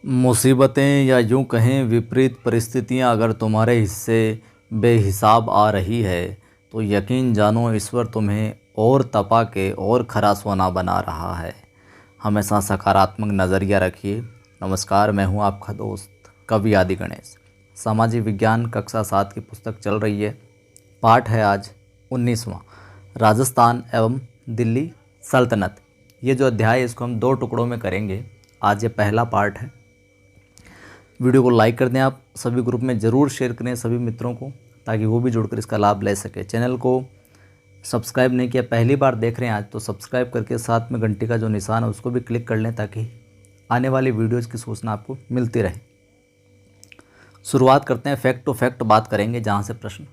मुसीबतें या यूं कहें विपरीत परिस्थितियां अगर तुम्हारे हिस्से बेहिसाब आ रही है तो यकीन जानो ईश्वर तुम्हें और तपा के और खरा सोना बना रहा है। हमेशा सकारात्मक नज़रिया रखिए। नमस्कार, मैं हूं आपका दोस्त कवि आदि गणेश। सामाजिक विज्ञान कक्षा 7 की पुस्तक चल रही है। पाठ है आज 19वां, राजस्थान एवं दिल्ली सल्तनत। ये जो अध्याय है इसको हम 2 टुकड़ों में करेंगे। आज ये पहला पार्ट है। वीडियो को लाइक कर दें, आप सभी ग्रुप में ज़रूर शेयर करें सभी मित्रों को, ताकि वो भी जुड़कर इसका लाभ ले सके। चैनल को सब्सक्राइब नहीं किया, पहली बार देख रहे हैं आज, तो सब्सक्राइब करके साथ में घंटी का जो निशान है उसको भी क्लिक कर लें, ताकि आने वाली वीडियोज़ की सूचना आपको मिलती रहे। शुरुआत करते हैं। फैक्ट टू फैक्ट बात करेंगे जहाँ से प्रश्न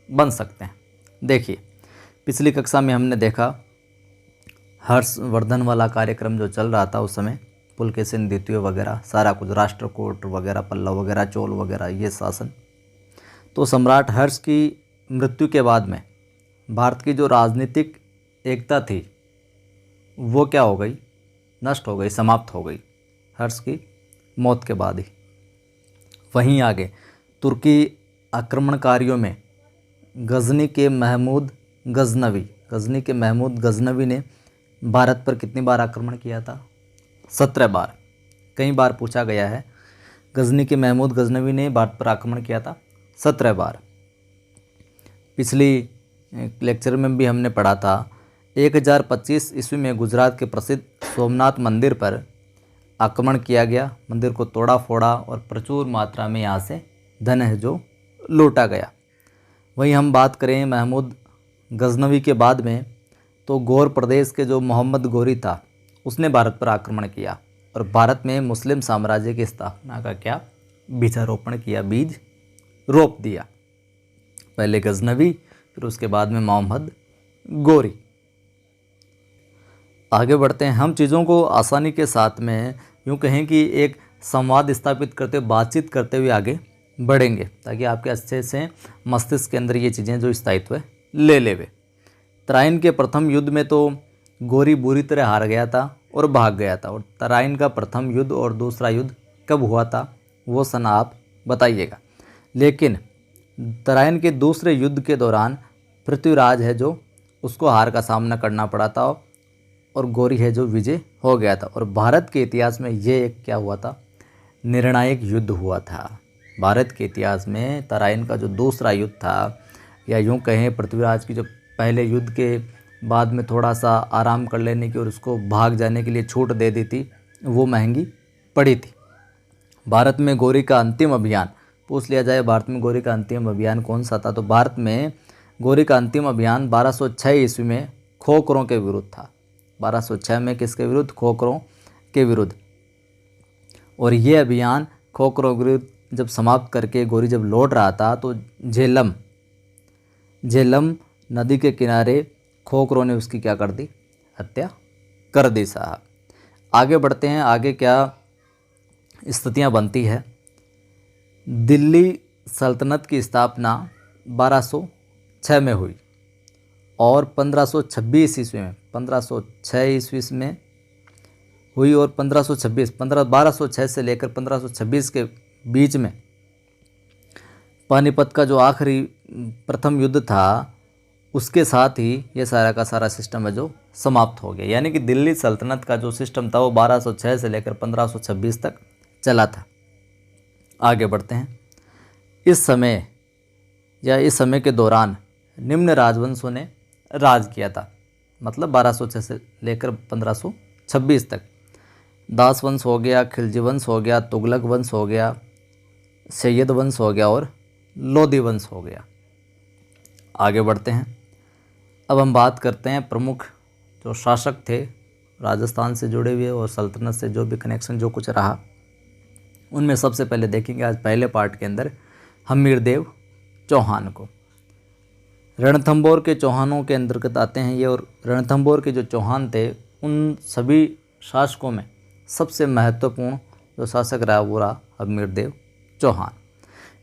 बन सकते हैं। देखिए, पिछली कक्षा में हमने देखा हर्षवर्धन वाला कार्यक्रम जो चल रहा था उस समय, पुलकेशिन द्वितीय वगैरह सारा कुछ, राष्ट्रकूट वगैरह, पल्लव वगैरह, चोल वगैरह, ये शासन। तो सम्राट हर्ष की मृत्यु के बाद में भारत की जो राजनीतिक एकता थी वो क्या हो गई, नष्ट हो गई, समाप्त हो गई हर्ष की मौत के बाद ही। वहीं आगे तुर्की आक्रमणकारियों में गजनी के महमूद गजनवी ने भारत पर कितनी बार आक्रमण किया था? 17 बार। कई बार पूछा गया है। गजनी के महमूद गजनवी ने भारत पर आक्रमण किया था 17 बार। पिछली लेक्चर में भी हमने पढ़ा था 1025 ईस्वी में गुजरात के प्रसिद्ध सोमनाथ मंदिर पर आक्रमण किया गया। मंदिर को तोड़ा फोड़ा और प्रचुर मात्रा में यहाँ से धन है जो लूटा गया। वहीं हम बात करें महमूद गजनवी के बाद में, तो गौर प्रदेश के जो मोहम्मद गोरी था उसने भारत पर आक्रमण किया और भारत में मुस्लिम साम्राज्य की स्थापना का क्या बीजारोपण किया, बीज रोप दिया। पहले गजनवी, फिर उसके बाद में मोहम्मद गोरी। आगे बढ़ते हैं। हम चीज़ों को आसानी के साथ में यूँ कहें कि एक संवाद स्थापित करते, बातचीत करते हुए आगे बढ़ेंगे, ताकि आपके अच्छे से मस्तिष्क के अंदर ये चीज़ें जो स्थायित्व ले लेवे। तराइन के प्रथम युद्ध में तो गोरी बुरी तरह हार गया था और भाग गया था। और तराइन का प्रथम युद्ध और दूसरा युद्ध कब हुआ था वो सन आप बताइएगा। लेकिन तराइन के दूसरे युद्ध के दौरान पृथ्वीराज है जो उसको हार का सामना करना पड़ा था और गोरी है जो विजय हो गया था। और भारत के इतिहास में ये एक क्या हुआ था, निर्णायक युद्ध हुआ था। भारत के इतिहास में तराइन का जो दूसरा युद्ध था, या यूँ कहें पृथ्वीराज की जो पहले युद्ध के बाद में थोड़ा सा आराम कर लेने की और उसको भाग जाने के लिए छूट दे दी थी, वो महंगी पड़ी थी। भारत में गोरी का अंतिम अभियान पूछ लिया जाए, भारत में गोरी का अंतिम अभियान कौन सा था, तो भारत में गोरी का अंतिम अभियान 1206 ईस्वी में खोखरों के विरुद्ध था। 1206 में किसके विरुद्ध? खोखरों के विरुद्ध। और ये अभियान खोखरों के विरुद्ध जब समाप्त करके गोरी जब लौट रहा था, तो झेलम नदी के किनारे खोखरों ने उसकी क्या कर दी, हत्या कर दी साहब। आगे बढ़ते हैं। आगे क्या स्थितियां बनती है। दिल्ली सल्तनत की स्थापना 1206 में हुई और 1526 ईस्वी में, 1506 ईस्वी में हुई और 1206 से लेकर 1526 के बीच में पानीपत का जो आखिरी प्रथम युद्ध था, उसके साथ ही ये सारा का सारा सिस्टम है जो समाप्त हो गया। यानी कि दिल्ली सल्तनत का जो सिस्टम था वो 1206 से लेकर 1526 तक चला था। आगे बढ़ते हैं। इस समय के दौरान निम्न राजवंशों ने राज किया था, मतलब 1206 से लेकर 1526 तक। दास वंश हो गया, खिलजी वंश हो गया, तुगलक वंश हो गया, सैयद वंश हो गया और लोधी वंश हो गया। आगे बढ़ते हैं। अब हम बात करते हैं प्रमुख जो शासक थे राजस्थान से जुड़े हुए और सल्तनत से जो भी कनेक्शन जो कुछ रहा, उनमें सबसे पहले देखेंगे आज पहले पार्ट के अंदर हमीरदेव चौहान को। रणथंभौर के चौहानों के अंतर्गत आते हैं ये, और रणथंभौर के जो चौहान थे उन सभी शासकों में सबसे महत्वपूर्ण जो शासक रहा वो रहा हमीरदेव चौहान।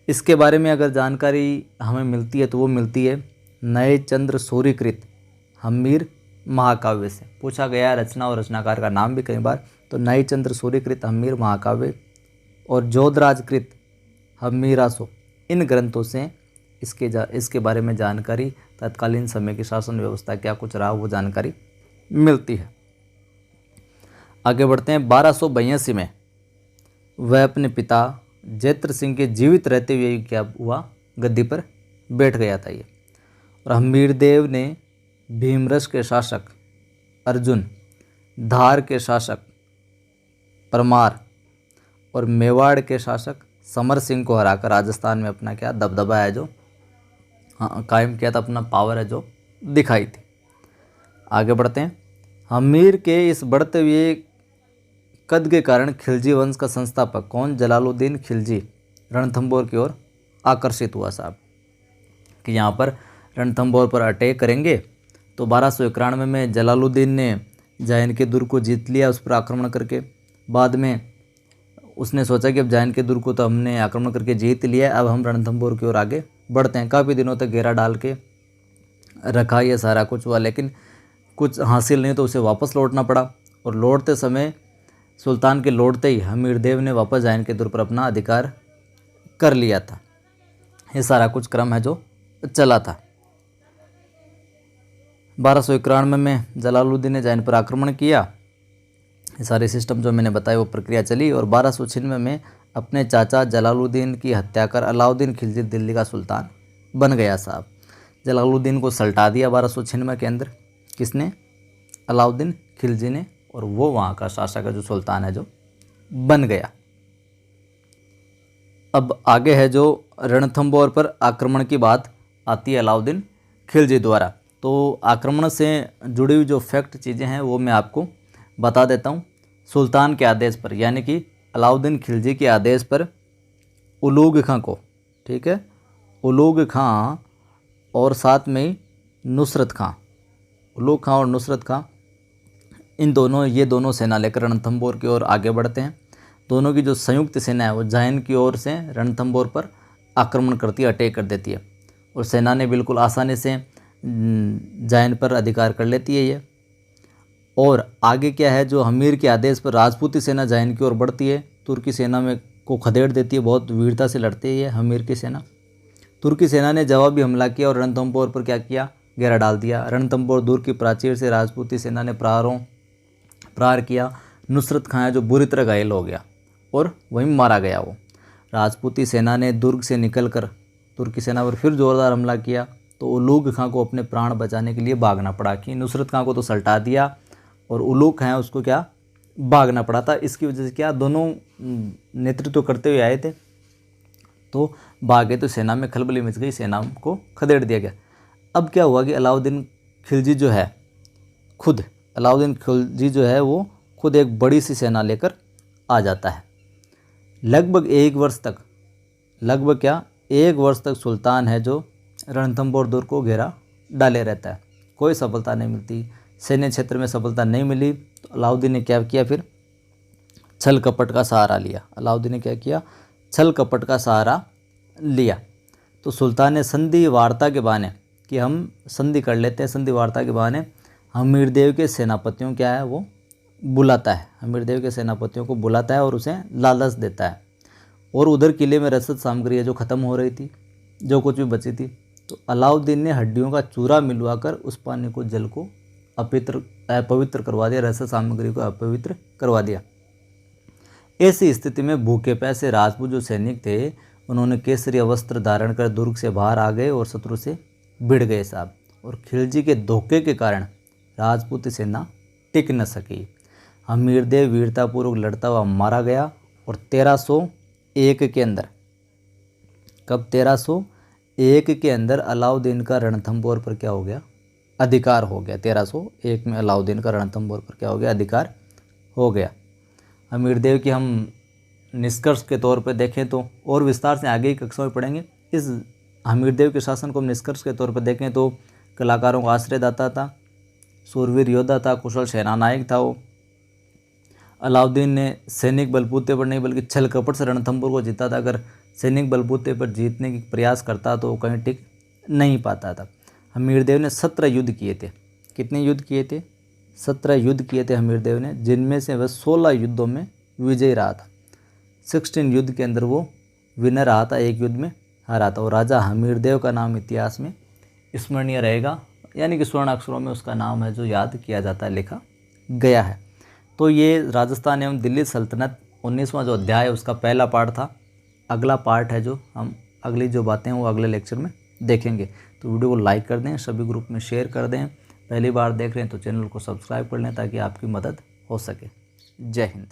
इसके बारे में अगर जानकारी हमें मिलती है तो वो मिलती है नए चंद्र सूर्यकृत हमीर महाकाव्य से। पूछा गया रचना और रचनाकार का नाम भी कई बार, तो नए चंद्र सूर्यकृत हमीर महाकाव्य और जोधराजकृत हम्मीरासो, इन ग्रंथों से इसके बारे में जानकारी, तत्कालीन समय की शासन व्यवस्था क्या कुछ रहा वो जानकारी मिलती है। आगे बढ़ते हैं। 1282 में वह अपने पिता जैत्र सिंह के जीवित रहते हुए क्या हुआ, गद्दी पर बैठ गया था ये। और हम्मीरदेव ने भीमरस के शासक अर्जुन, धार के शासक परमार और मेवाड़ के शासक समर सिंह को हराकर राजस्थान में अपना क्या दबदबा है जो कायम किया था, अपना पावर है जो दिखाई थी। आगे बढ़ते हैं। हम्मीर के इस बढ़ते हुए कद के कारण खिलजी वंश का संस्थापक कौन, जलालुद्दीन खिलजी रणथंबोर की ओर आकर्षित हुआ साहब कि यहाँ पर रणथंबोर पर अटैक करेंगे। तो 1291 में जलालुद्दीन ने जायन के दुर्ग को जीत लिया, उस पर आक्रमण करके। बाद में उसने सोचा कि अब जायन के दुर्ग को तो हमने आक्रमण करके जीत लिया, अब हम रणथंबोर की ओर आगे बढ़ते हैं। काफ़ी दिनों तक घेरा डाल के रखा, ये सारा कुछ हुआ, लेकिन कुछ हासिल नहीं, तो उसे वापस लौटना पड़ा। और लौटते समय सुल्तान के लौटते ही हमीरदेव ने वापस जायन के दुर्ग पर अपना अधिकार कर लिया था। ये सारा कुछ क्रम है जो चला था। 1291 में जलालुद्दीन ने जायन पर आक्रमण किया, ये सारे सिस्टम जो मैंने बताया वो प्रक्रिया चली। और 1296 में अपने चाचा जलालुद्दीन की हत्या कर अलाउद्दीन खिलजी दिल्ली का सुल्तान बन गया साहब। जलालुद्दीन को सल्टा दिया 1296 के अंदर, किसने, अलाउद्दीन खिलजी ने, और वो वहाँ का शासक है जो सुल्तान है जो बन गया। अब आगे है जो रणथंबोर पर आक्रमण की बात आती है अलाउद्दीन खिलजी द्वारा। तो आक्रमण से जुड़ी हुई जो फैक्ट चीज़ें हैं वो मैं आपको बता देता हूँ। सुल्तान के आदेश पर, यानी कि अलाउद्दीन खिलजी के आदेश पर उलूग खां को, ठीक है, उलूग खां और साथ में नुसरत खां, उलूग खां और नुसरत खां, ये दोनों सेना लेकर रणथंबोर की ओर आगे बढ़ते हैं। दोनों की जो संयुक्त सेना है वो जायन की ओर से रणथंबोर पर आक्रमण करती है, अटैक कर देती है। और सेना ने बिल्कुल आसानी से जायन पर अधिकार कर लेती है ये। और आगे क्या है, जो हमीर के आदेश पर राजपूती सेना जायन की ओर बढ़ती है, तुर्की सेना में को खदेड़ देती है, बहुत वीरता से लड़ती है हमीर की सेना। तुर्की सेना ने जवाबी हमला किया और रणथंबोर पर क्या किया, घेरा डाल दिया। रणथंबोर दुर्ग की प्राचीर से राजपूती सेना ने प्रहार किया। नुसरत खां जो बुरी तरह घायल हो गया और वहीं मारा गया वो। राजपूती सेना ने दुर्ग से निकलकर तुर्की सेना पर फिर जोरदार हमला किया, तो उलूग खां को अपने प्राण बचाने के लिए भागना पड़ा। कि नुसरत खां को तो सल्टा दिया और उलूग खां उसको क्या भागना पड़ा था। इसकी वजह से क्या दोनों नेतृत्व करते हुए आए थे, तो भागे तो सेना में खलबली मच गई, सेना को खदेड़ दिया गया। अब क्या हुआ कि अलाउद्दीन खिलजी जो है वो खुद एक बड़ी सी सेना लेकर आ जाता है। लगभग एक वर्ष तक सुल्तान है जो रणथंबोर दुर्ग को घेरा डाले रहता है, कोई सफलता नहीं मिलती। सैन्य क्षेत्र में सफलता नहीं मिली तो अलाउद्दीन ने क्या किया, फिर छल कपट का सहारा लिया। अलाउद्दीन ने क्या किया, छल कपट का सहारा लिया। तो सुल्तान ने संधि वार्ता के बहाने कि हम संधि कर लेते हैं, संधि वार्ता के बहाने हमीरदेव के सेनापतियों क्या है वो बुलाता है, हमीरदेव के सेनापतियों को बुलाता है और उसे लालच देता है। और उधर किले में रसद सामग्री है जो ख़त्म हो रही थी, जो कुछ भी बची थी, तो अलाउद्दीन ने हड्डियों का चूरा मिलवाकर उस पानी को, जल को अपवित्र करवा दिया, रसद सामग्री को अपवित्र करवा दिया। ऐसी स्थिति में भूखे प्यासे राजपूत जो सैनिक थे उन्होंने केसरी वस्त्र धारण कर दुर्ग से बाहर आ गए और शत्रु से भिड़ गए साहब। और खिलजी के धोखे के कारण राजपूती सेना टिक न सकी। हमीरदेव वीरतापूर्वक लड़ता हुआ मारा गया। और 1301 के अंदर, कब 1301 के अंदर अलाउद्दीन का रणथंबोर पर क्या हो गया, अधिकार हो गया। 1301 में अलाउद्दीन का रणथंबोर पर क्या हो गया, अधिकार हो गया। हमीरदेव की हम निष्कर्ष के तौर पर देखें तो, और विस्तार से आगे की कक्षा में पढ़ेंगे, इस हमीरदेव के शासन को हम निष्कर्ष के तौर पर देखें तो कलाकारों का आश्रयदाता था, सूरवीर योद्धा था, कुशल सेनानायक था वो। अलाउद्दीन ने सैनिक बलबूते पर नहीं बल्कि छल कपट से रणथंबोर को जीता था। अगर सैनिक बलबूते पर जीतने की प्रयास करता तो वो कहीं टिक नहीं पाता था। हमीरदेव ने 17 युद्ध किए थे। कितने युद्ध किए थे, 17 युद्ध किए थे हमीरदेव ने, जिनमें से वह 16 युद्धों में विजयी रहा था। 16 युद्ध के अंदर वो विनर रहा था, एक युद्ध में हारा था। और राजा हमीरदेव का नाम इतिहास में स्मरणीय रहेगा, यानी कि स्वर्ण अक्षरों में उसका नाम है जो याद किया जाता है, लिखा गया है। तो ये राजस्थान एवं दिल्ली सल्तनत 19वां जो अध्याय है उसका पहला पार्ट था। अगला पार्ट है जो हम अगली जो बातें हैं वो अगले लेक्चर में देखेंगे। तो वीडियो को लाइक कर दें, सभी ग्रुप में शेयर कर दें। पहली बार देख रहे हैं तो चैनल को सब्सक्राइब कर लें ताकि आपकी मदद हो सके। जय हिंद।